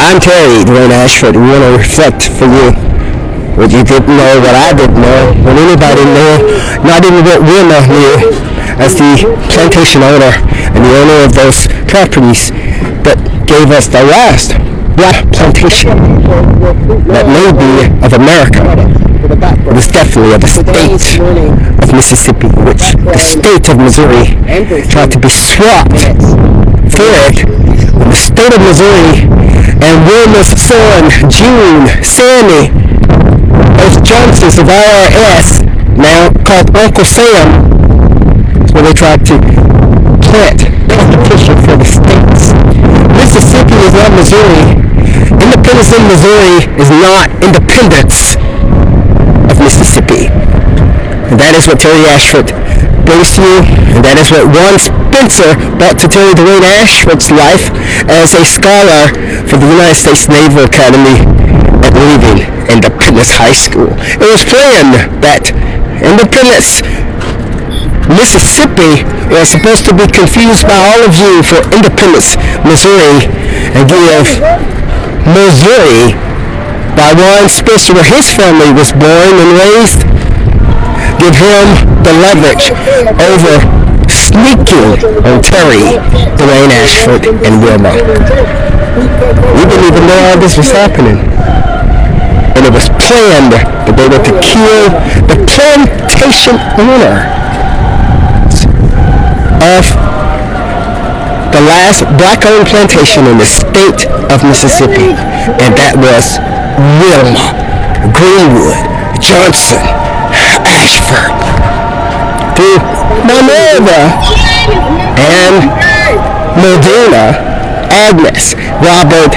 I'm Terry Dwayne Ashford. We want to reflect for you what you didn't know, what I didn't know, what anybody knew, not even what Wilma knew as the plantation owner and the owner of those properties that gave us the last black plantation that may be of America. It was definitely of the state of Mississippi, which the state of Missouri tried to be swapped for it when the state of Missouri and Wilma's son, June, Sammy, those Johnsons of IRS, now called Uncle Sam, is where they tried to plant competition for the states. Mississippi is not Missouri. Independence in Missouri is not independence of Mississippi. And that is what Terry Ashford brings to you, and that is what Warren Spencer brought to Terry Dwayne Ashford's life as a scholar for the United States Naval Academy at leaving Independence High School. It was planned that Independence, Mississippi, was supposed to be confused by all of you for Independence, Missouri, and give Missouri by Warren Spencer, where his family was born and raised, give him the leverage over sneaking on Terry Dwayne Ashford and Wilma. We didn't even know all this was happening. And it was planned that they were to kill the plantation owner of the last black-owned plantation in the state of Mississippi. And that was Wilma Greenwood Johnson Ashford, through Minerva and Modena Agnes Robert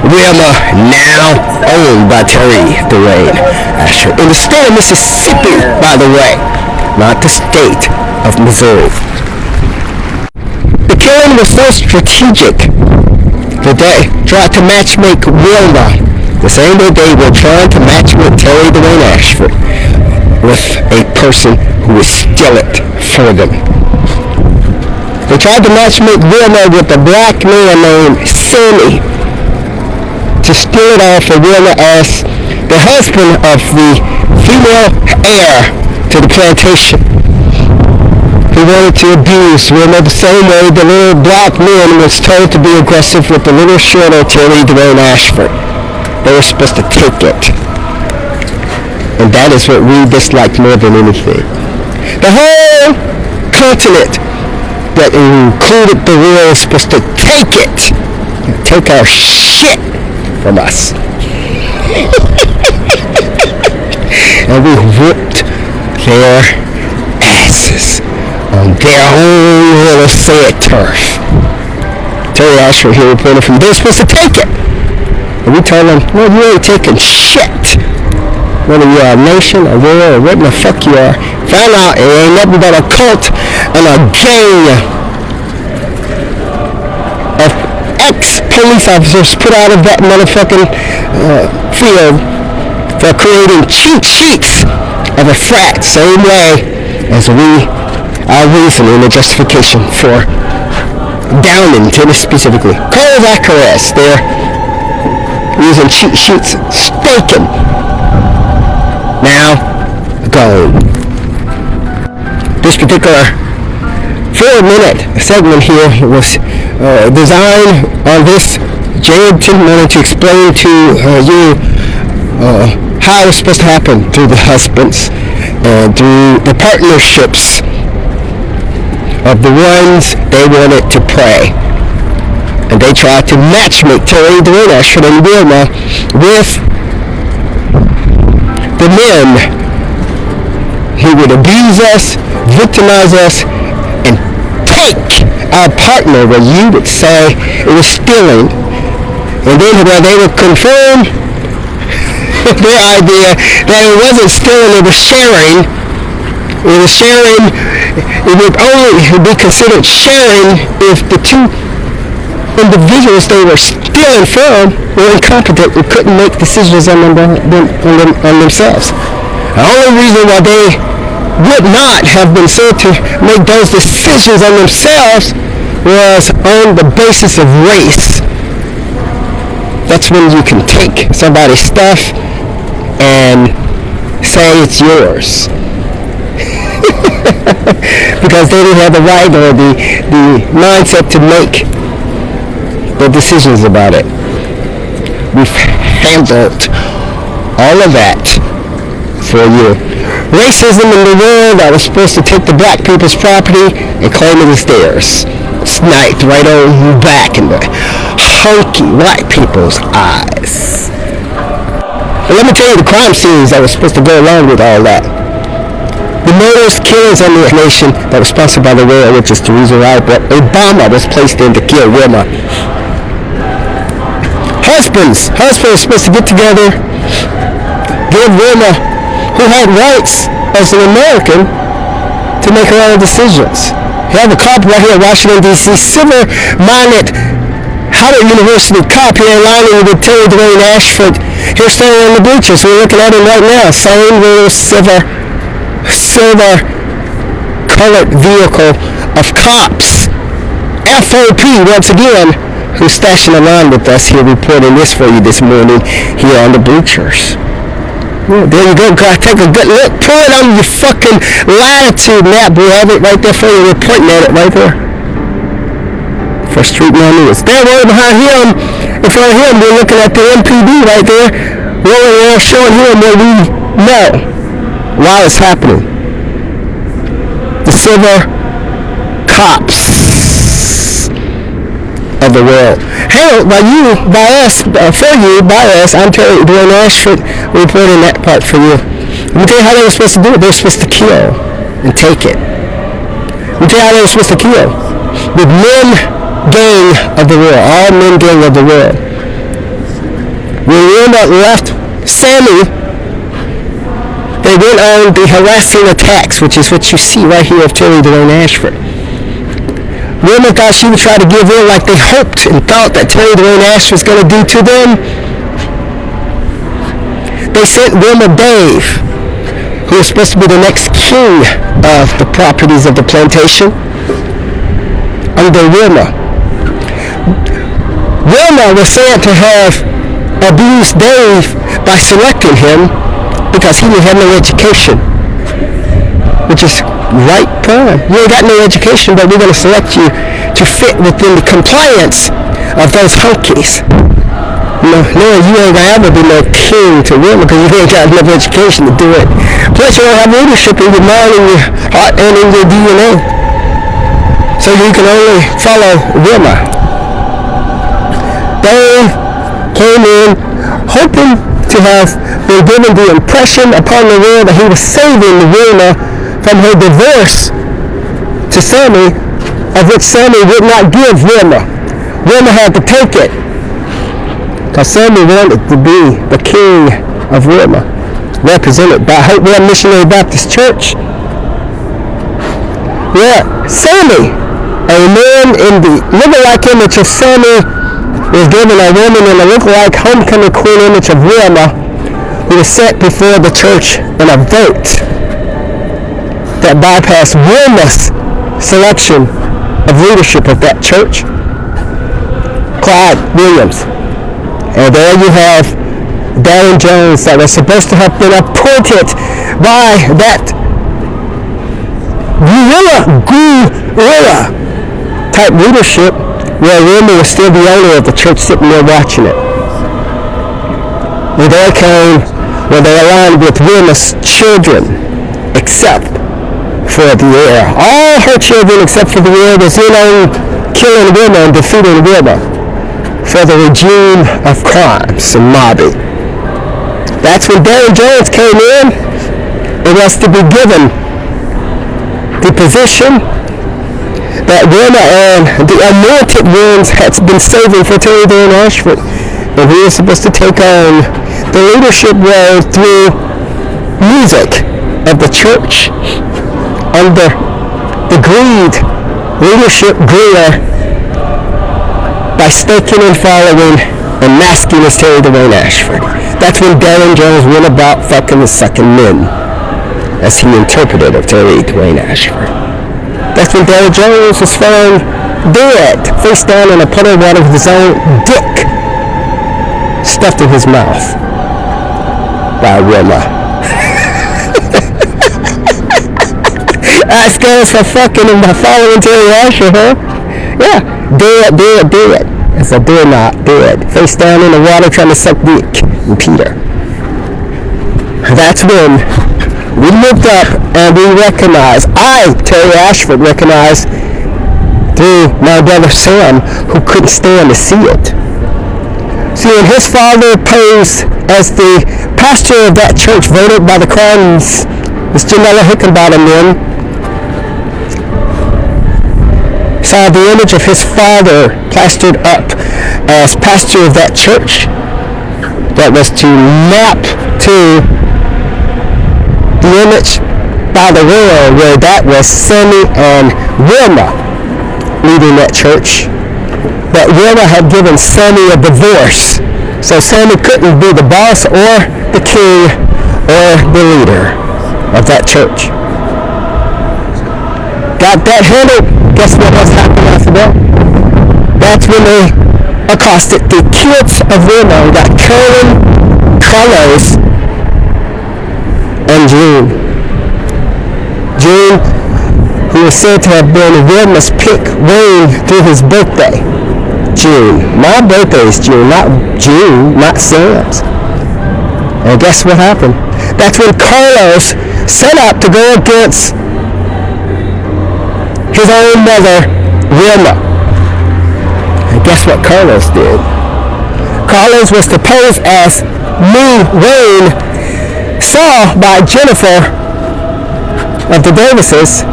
Wilma, now owned by Terry Dwayne Ashford, in the state of Mississippi, by the way, not the state of Missouri. The killing was so strategic that they tried to matchmake Wilma the same way they were trying to matchmake Terry Dwayne Ashford with a person who would steal it for them. They tried to matchmake Wilma with a black man named Sammy to steal it off for Wilma as the husband of the female heir to the plantation. He wanted to abuse Wilma the same way the little black man was told to be aggressive with the little shorter Terry Dwayne Ashford. They were supposed to take it. And that is what we dislike more than anything. The whole continent that included the world is supposed to take it. Take our shit from us. And we whooped their asses on their own little sad turf. Terry Ashford here reported from they're supposed to take it. And we told them, well, you ain't taking shit. Whether you are a nation, a war, or what the fuck you are. Found out it ain't nothing but a cult and a gang of ex-police officers put out of that motherfucking field for creating cheat sheets of a frat, same way as our reasoning and justification for Downing, Tennessee specifically. Cardiac arrest, they're using cheat sheets, staking. Now, gone. This particular 4-minute segment here was designed on this. Jared wanted to explain to you how it's supposed to happen through the husbands and through the partnerships of the ones they wanted to pray. And they tried to matchmake Terry Dwayne Ashford and Wilma with the men who would abuse us, victimize us, and take our partner where you would say it was stealing. And then where they would confirm their idea that it wasn't stealing, it was sharing. It was sharing. It would only be considered sharing if the two individuals they were stealing from were incompetent and couldn't make decisions on themselves. The only reason why they would not have been said to make those decisions on themselves was on the basis of race. That's when you can take somebody's stuff and say it's yours. Because they didn't have the right or the mindset to make the decisions about it. We've handled all of that for you. Racism in the world that was supposed to take the black people's property and claim it as theirs. Sniped right on back in the hunky white people's eyes. But let me tell you the crime scenes that were supposed to go along with all that. The murders, killings, and the nation that was sponsored by the world, which is the reason why Obama was placed in to kill Wilma. Husbands were supposed to get together, give Wilma, who had rights as an American, to make her own decisions. You have a cop right here in Washington, D.C., civil-minded Howard University cop here aligning with Terry Dwayne Ashford. Here standing on the bleachers. We're looking at him right now. Same little silver-colored vehicle of cops. FOP, once again, who's stashing a line with us here, reporting this for you this morning here on the bleachers. Yeah, there you go, God. Take a good look. Put it on your fucking latitude map. We have it right there for you. We're pointing at it right there. For Street Man News. There, right behind him, in front of him, we're looking at the MPD right there. Rolling around showing him what we know while it's happening. The silver cops of the world. Hey, by us, I'm Terry Dwayne Ashford, reporting that part for you. Let me tell you how they were supposed to do it. They were supposed to kill and take it. Let me tell you how they were supposed to kill. The men gang of the world, all men gang of the world. When Wilma left Sammy, they went on the harassing attacks, which is what you see right here of Terry Dwayne Ashford. Wilma thought she would try to give in like they hoped and thought that Terry Dwayne Ashford was going to do to them. They sent Wilma Dave, who was supposed to be the next king of the properties of the plantation, under Wilma. Wilma was said to have abused Dave by selecting him because he didn't have no education, which is right prime. You ain't got no education, but we're going to select you to fit within the compliance of those hunkies. No, you ain't going to ever be no king to Wilma because you ain't got enough education to do it. Plus, you don't have leadership in your mind, in your heart, and in your DNA. So you can only follow Wilma. They came in hoping to have been given the impression upon the world that he was saving Wilma from her divorce to Sammy, of which Sammy would not give Wilma. Wilma had to take it because Sammy wanted to be the king of Wilma, represented by Hopewell Missionary Baptist Church. Yeah, Sammy, a man in the look-alike image of Sammy, was given a woman in the look-alike homecoming queen image of Wilma, who was set before the church in a vote that bypassed Wilma's selection of leadership of that church. Clyde Williams. And there you have Darren Jones that was supposed to have been appointed by that guerrilla type leadership, where Wilma was still the owner of the church sitting there watching it. And there came where they aligned with Wilma's children, except for the heir. All her children except for the heir was in on killing Wilma and defeating Wilma for the regime of crimes and mobbing. That's when Darren Jones came in and was to be given the position that Wilma and the anointed ones had been saving for Terry Dwayne Ashford. And he was supposed to take on the leadership role through music of the church under the leadership greer by staking and following and masking as Terry Dwayne Ashford. That's when Darren Jones went about fucking and sucking men, as he interpreted of Terry Dwayne Ashford. That's when Darren Jones was found dead, face down in a puddle of water with his own dick stuffed in his mouth by Wilma. I scared for fucking and following Terry Ashford, huh? Yeah, dead. It's a do not, dead. Face down in the water trying to suck dick. And Peter. That's when we looked up and we recognized, Terry Ashford, recognized through my brother Sam, who couldn't stand to see it. See, when his father posed as the pastor of that church, voted by the Crowns, Miss Janella Hickenbottom then, saw the image of his father plastered up as pastor of that church that was to map to the image by the world where that was Sammy and Wilma leading that church. But Wilma had given Sammy a divorce, so Sammy couldn't be the boss or the king or the leader of that church. Got that handled. Guess what else happened after that? That's when they accosted the kids of Wilma. We got Carolyn, Carlos, and June. June, who was said to have been Wilma's pick, Wayne through his birthday. June. My birthday is June, not Sam's. And guess what happened? That's when Carlos set out to go against his own mother, Wilma. And guess what Carlos did? Carlos was to pose as me, Wayne, saw by Jennifer of the Davises,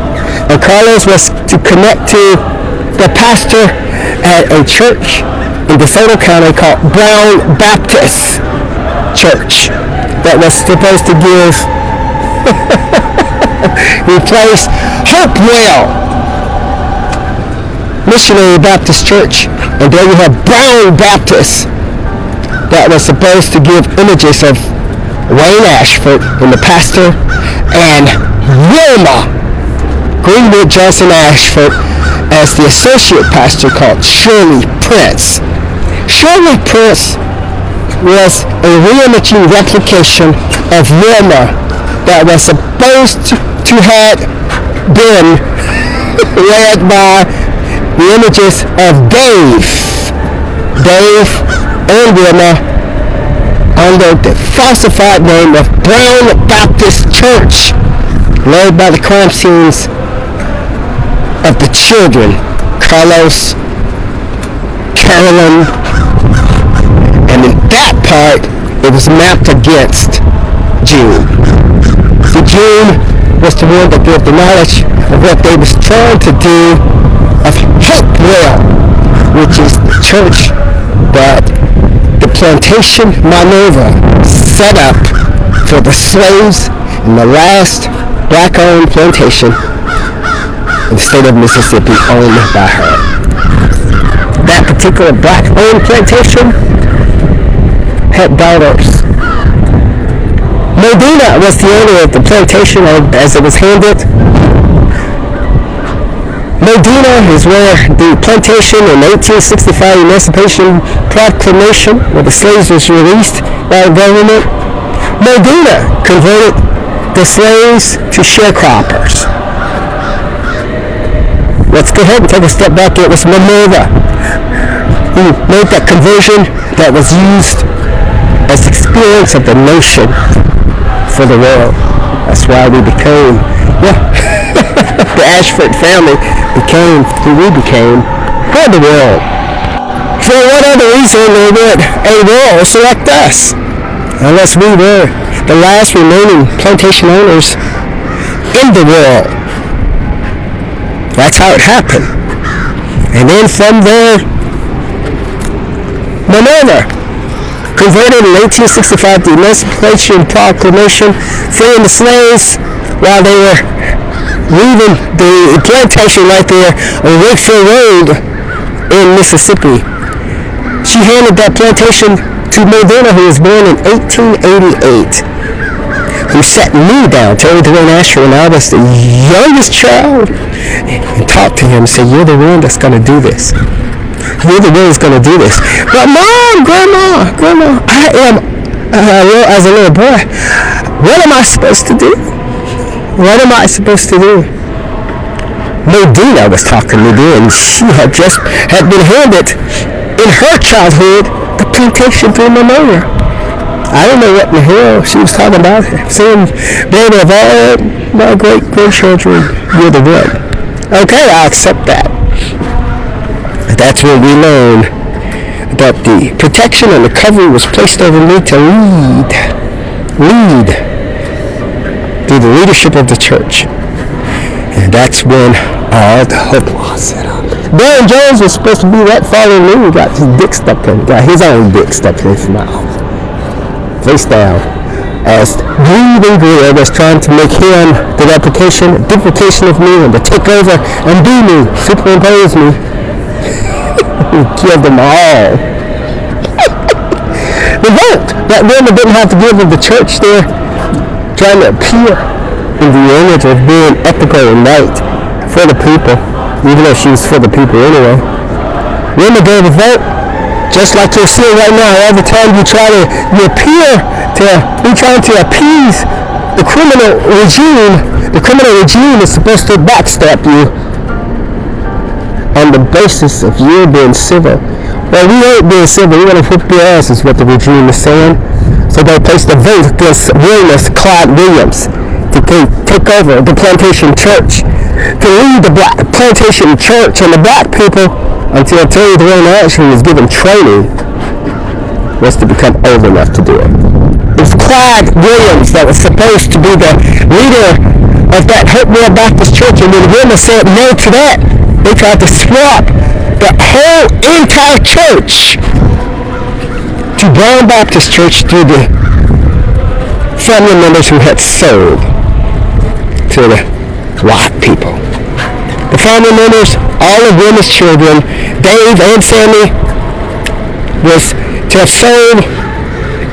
and Carlos was to connect to the pastor at a church in DeSoto County called Brown Baptist Church that was supposed to give replace Hopewell Missionary Baptist Church. And there you have Brown Baptist that was supposed to give images of Wayne Ashford and the pastor and Wilma Greenwood Johnson Ashford as the associate pastor called Shirley Prince. Shirley Prince was a reimaging replication of Wilma that was supposed to have been led by the images of Dave and Wilma under the falsified name of Brown Baptist Church, led by the crime scenes of the children, Carlos, Carolyn, and in that part, it was mapped against June. So June was the one that gave the knowledge of what they was trying to do of Hopewell, which is the church that the plantation Minerva set up for the slaves in the last black-owned plantation in the state of Mississippi owned by her. That particular black-owned plantation had daughters. Modena was the owner of the plantation as it was handled. Modena is where the plantation in 1865 Emancipation Proclamation, where the slaves was released by the government. Modena converted the slaves to sharecroppers. Let's go ahead and take a step back. It was Minerva who made that conversion that was used as experience of the nation for the world. That's why we became, the Ashford family became who we became for the world. For what other reason would a world select us? Unless we were the last remaining plantation owners in the world. That's how it happened. And then from there, Minerva converted in 1865 the Emancipation Proclamation, freeing the slaves while they were leaving the plantation right there on Wakeshore Road in Mississippi. She handed that plantation to Modena, who was born in 1888, who sat me down, Terry Dwayne Ashford, when I was the youngest child, and talked to him and said, "You're the one that's going to do this." You're the one who's going to do this. But Mom, Grandma, I am, as a little boy, what am I supposed to do? What am I supposed to do? Modena was talking to me, and she had been handed, in her childhood, the plantation through pneumonia. I don't know what in the hell she was talking about. Saying, baby, of all my great-grandchildren, you're the one. Okay, I accept that. That's when we learned that the protection and the covering was placed over me to lead through the leadership of the church. And that's when all the hope was set up. Darren Jones was supposed to be that following me. He got his dick stuck in. Got his own dick stuck in his mouth. Face down. As breathing Greer was trying to make him the duplication of me and to take over and be me, superimpose me. He killed them all. The vote that women didn't have to give of the church, they're trying to appear in the image of being ethical and right for the people, even though she was for the people anyway. Women gave a vote, just like you're seeing right now. Every time you appear to be trying to appease the criminal regime is supposed to backstab you on the basis of you being civil. Well, we ain't being civil. We're going to whip your ass is what the regime is saying. So they placed a vote against Clyde Williams to take over the plantation church, to lead the plantation church and the black people until Terry Dwayne Ashford was given training, was to become old enough to do it. It was Clyde Williams that was supposed to be the leader of that Hopewell Baptist Church, and when women said no to that, they tried to swap the whole entire church to Brown Baptist Church through the family members who had sold to the white people. The family members, all of women's children, Dave and Sammy, was to have sold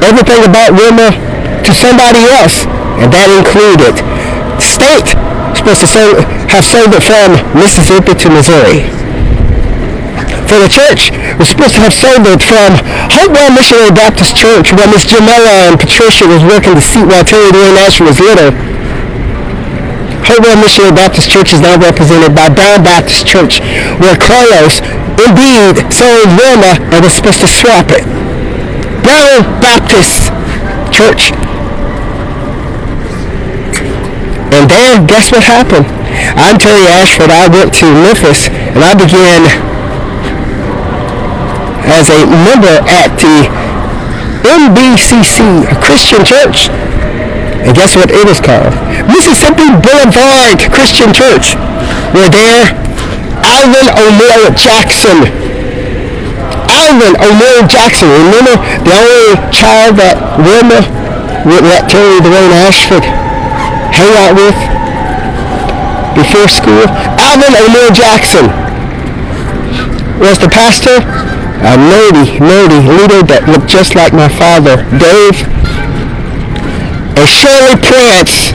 everything about women to somebody else, and that included the state. Supposed to have sold it from Mississippi to Missouri. For the church, we're supposed to have sold it from Hopewell Missionary Baptist Church, where Miss Jamela and Patricia was working the seat while Terry Dwayne Ashford was little. Hopewell Missionary Baptist Church is now represented by Brown Baptist Church, where Carlos indeed sold Wilma and was supposed to swap it. Brown Baptist Church. And then, guess what happened? I'm Terry Ashford. I went to Memphis, and I began as a member at the MBCC, a Christian church. And guess what it was called? Mississippi Boulevard Christian Church. Where there, Alvin O'Neill Jackson. Remember, the only child that Wilma would let Terry Dwayne Ashford hang out with before school. Alvin O'Neill Jackson was the pastor, a nerdy leader that looked just like my father, Dave. And Shirley Prince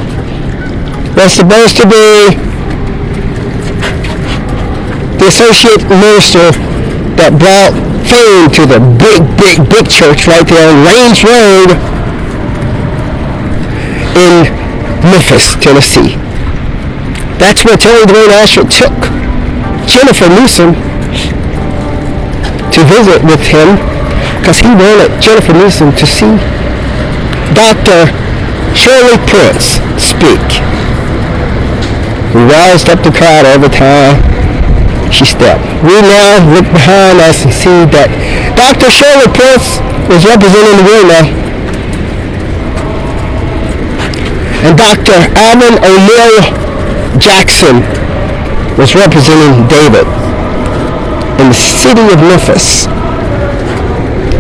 was supposed to be the associate minister that brought fame to the big church right there on Range Road in Memphis, Tennessee. That's where Terry Dwayne Ashford took Jennifer Newsom to visit with him, because he wanted Jennifer Newsom to see Dr. Shirley Prince speak. We roused up the crowd every time she stepped. We now look behind us and see that Dr. Shirley Prince was representing the Wilma, and Dr. Alvin O'Neill Jackson was representing David in the city of Memphis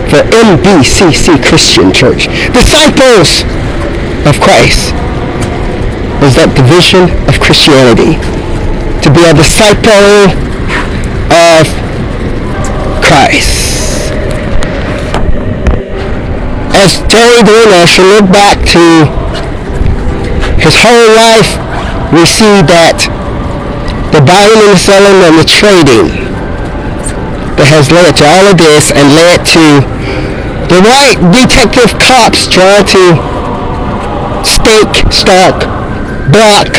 for MBCC Christian Church. Disciples of Christ is that division of Christianity. To be a disciple of Christ. As Terry Dwayne Ashford looked back to his whole life, we see that the buying and the selling and the trading, that has led to all of this and led to the white detective cops trying to stake, stalk, block,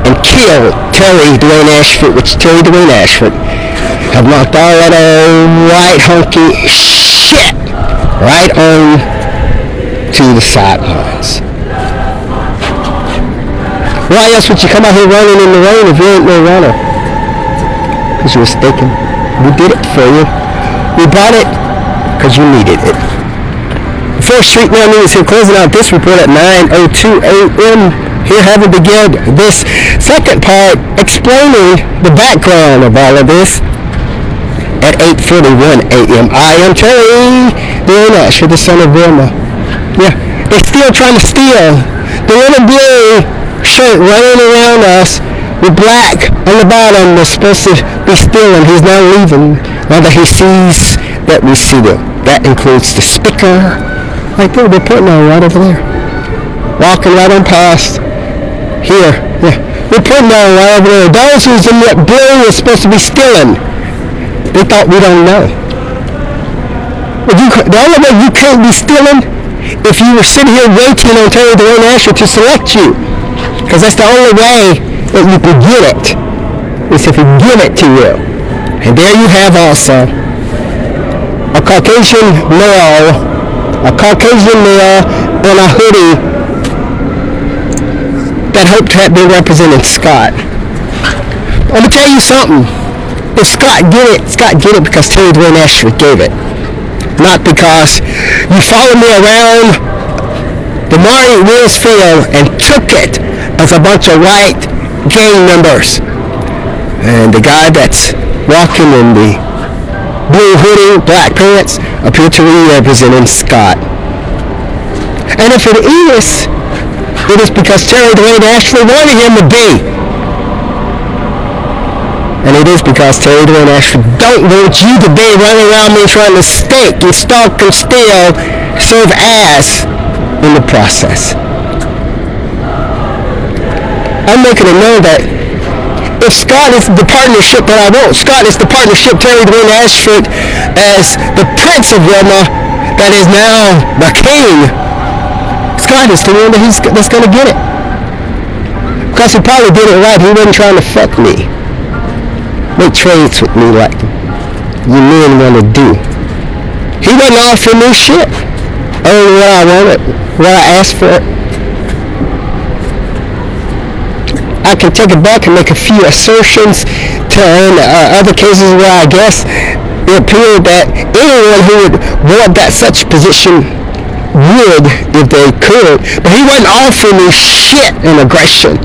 and kill Terry Dwayne Ashford, which Terry Dwayne Ashford have knocked all that old white hunky shit right on to the sidelines. Why else would you come out here running in the rain if you ain't no runner? Because you were staking. We did it for you. We bought it because you needed it. 4th Street Now News here, closing out this report at 9:02 a.m. Here having begun this second part explaining the background of all of this at 8:41 a.m. I am Terry Dwayne Ashford, the son of Wilma. Yeah, they're still trying to steal the little blue shirt running around us with black on the bottom was supposed to be stealing. He's now leaving now that he sees that we see them. That includes the sticker right there. They're putting on right over there. Walking right on past. Here. Yeah. They're putting on right over there. Those who's in that blue are supposed to be stealing. They thought we don't know. The only way you can't be stealing if you were sitting here waiting on Terry Dwayne Ashford to select you. Because that's the only way that you can get it, is if he give it to you. And there you have also a Caucasian male in a hoodie that hoped to have been representing Scott. Let me tell you something. If Scott get it because Terry Dwayne Ashford gave it. Not because you followed me around the Marty Wills Field and took it as a bunch of white gang members. And the guy that's walking in the blue hoodie, black pants, appear to be representing Scott. And if it is because Terry Dwayne Ashford wanted him to be. And it is because Terry Dwayne Ashford don't want you to be running around me trying to stake and stalk and steal, serve as in the process. I'm making it known that if Scott is the partnership that I want, Scott is the partnership Terry Dwayne Ashford as the Prince of Wilma that is now the King. Scott is the one that's going to get it. Because he probably did it right. He wasn't trying to fuck me. Make trades with me like you men want to do. He wasn't offering me shit. Only what I wanted, what I asked for. I can take it back and make a few assertions to other cases where I guess it appeared that anyone who would want that such position would if they could. But he wasn't offering me shit in aggression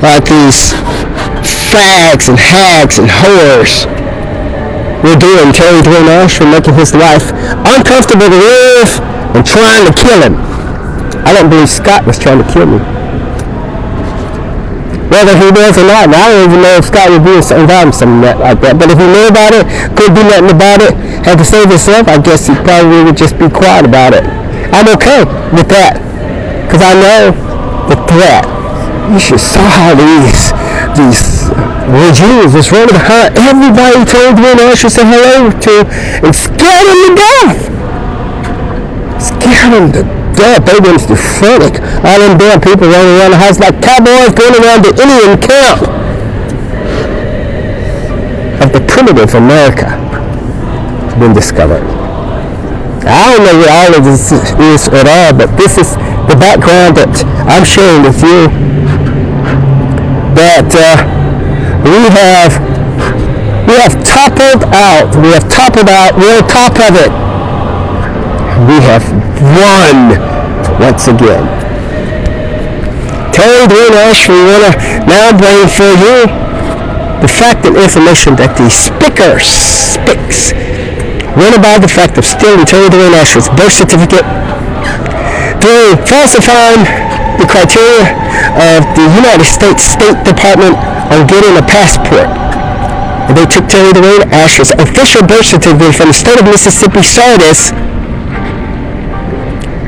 like these fags and hags and whores were doing. Terry Dwayne Ashford making his life uncomfortable to live and trying to kill him. I don't believe Scott was trying to kill me. Whether he was or not, I don't even know if Scott would be involved in something like that. But if he knew about it, could do nothing about it, had to save himself, I guess he probably would just be quiet about it. I'm okay with that, because I know the threat. You should saw how these regimes was running behind everybody Terry Dwayne Ashford said hello to and scared him to death. Scared him to death. They went to frantic. All them damn people running around the house like cowboys going around the Indian camp of the primitive America been discovered. I don't know what all of this is at all, but this is the background that I'm sharing with you. That we have toppled out. We have toppled out. We're on top of it. We have won once again. Terry Dwayne Ashford, we want to now bring for you the fact and information that the spics went about the fact of stealing Terry Dwayne Ashford's birth certificate through falsifying the criteria of the United States State Department on getting a passport. And they took Terry Dwayne Ashford's official birth certificate from the state of Mississippi, Sardis,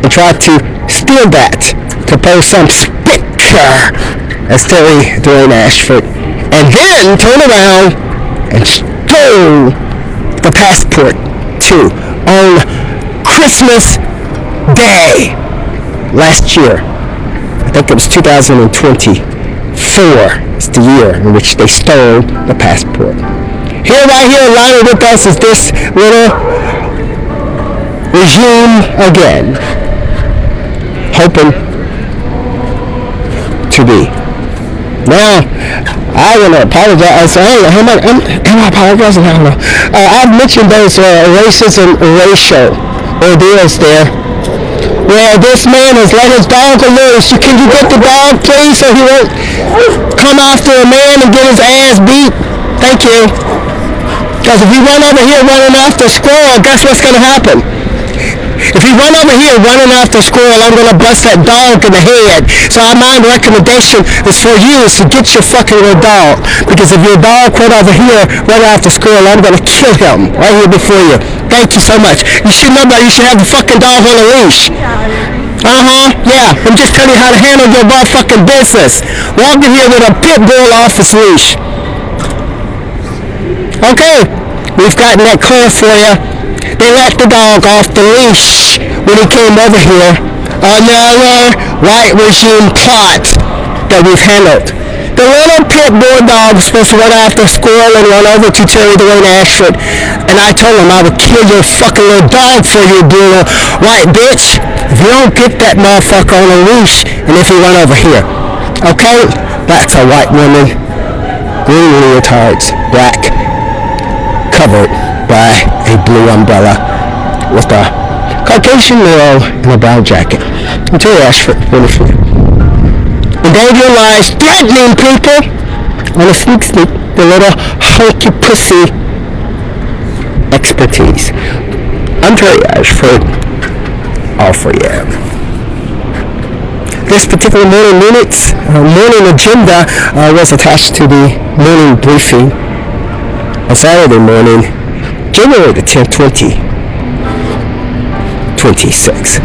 and tried to steal that to pose some picture as Terry Dwayne Ashford, and then turn around and stole the passport to on Christmas Day last year. I think it was 2024 is the year in which they stole the passport. Here, right here, lining with us is this little regime again, hoping to be. Now, I want to apologize. Am I apologizing? I don't know. I've mentioned those racism, racial ordeals there, where this man has let his dog loose. Can you get the dog, please, so he won't come after a man and get his ass beat? Thank you. Because if you run over here running after a squirrel, guess what's going to happen? If you run over here running after a squirrel, I'm going to bust that dog in the head. So my recommendation is for you is to get your fucking little dog. Because if your dog went over here running after a squirrel, I'm going to kill him right here before you. Thank you so much. You should know that you should have the fucking dog on a leash. Yeah. I'm just telling you how to handle your motherfucking business. Walk in here with a pit bull off his leash. Okay, we've gotten that clear for you. They let the dog off the leash when he came over here. Another white regime plot that we've handled. The little pit bull dog was supposed to run after a squirrel and run over to Terry Dwayne Ashford. And I told him I would kill your fucking little dog for you, little white bitch. If you don't get that motherfucker on a leash and if you run over here. Okay? That's a white woman. Green leotards. Black. Covered by a blue umbrella with a Caucasian male in a brown jacket. I'm Terry Ashford, wonderful. Endanger your lives, threatening people on a sneak, the little hunky pussy expertise. I'm Terry Ashford, all for you. This particular morning agenda was attached to the morning briefing on Saturday morning, January the 10th, 2026.